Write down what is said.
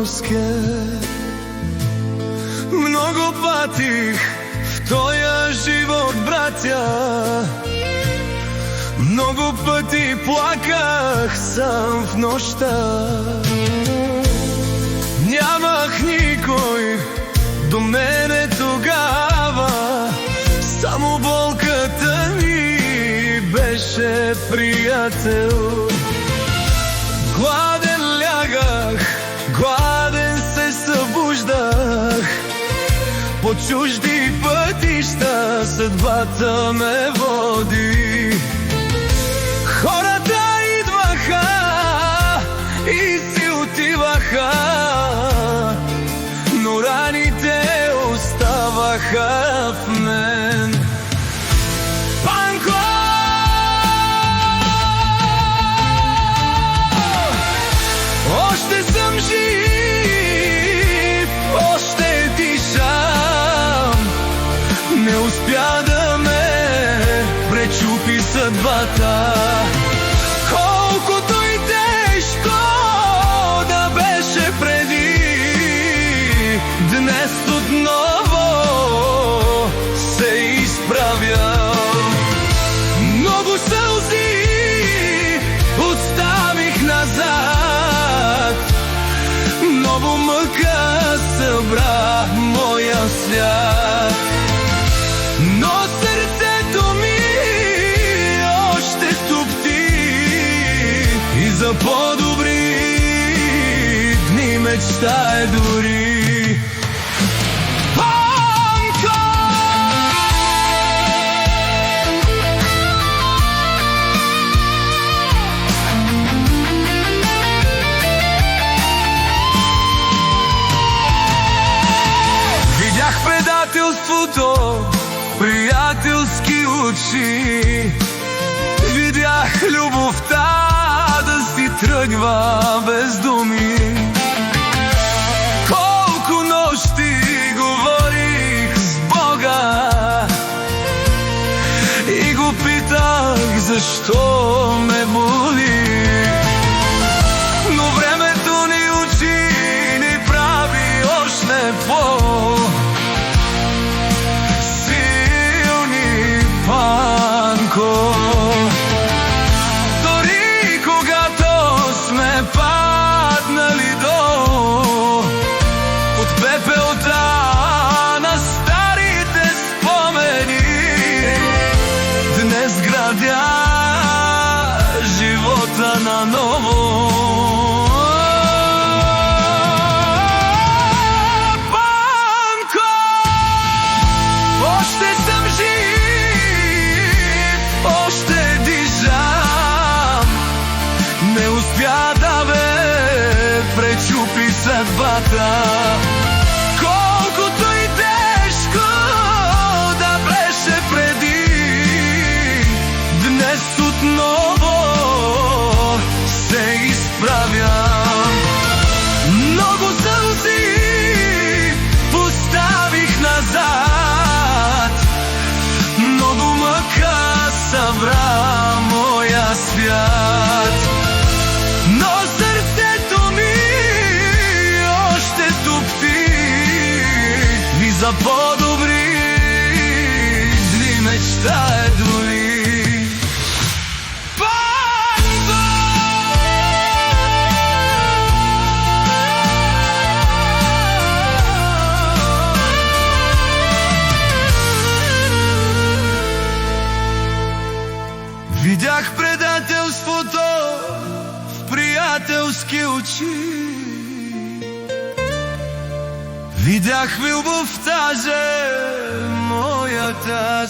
ноske. Много патих в тоя живот, братя, много пъти плаках сам в нощта. Нямах никой до мене тогава, само болката ми беше приятел. Гладен лягах, гладен се събуждах, по чужди пътища съдбата ме води. Хората идваха и си отиваха, но раните оставаха в мен. Панко! Още съм жив, още дишам, не успя да ме пречупи съдбата. Колкото и тежко да беше преди, днес отново се изправям. Много сълзи оставих назад, много мъка събра моя свят. Но сърцето ми още тупти и за по-добри дни мечтае дори. Видях предателството в приятелски очи, видях любовта да си тръгва без думи. Колко нощи говорих с Бога и го питах защо ме боли. Но времето ни учи, ни прави още по-силни, Панко. Дори когато сме паднали долу под пепелта на старите спомени, днес градя живота наново. Панко, още съм жив, още дишам, не успя да ме пречупи съдбата. Колкото и тежко да беше преди, днес отново се изправям. Много сълзи поставих назад, много мъка събра моя свят. Но сърцето ми още тупти и за по-добри дни мечтае дори. Видях предателството в приятелски очи, видях любовта же моята.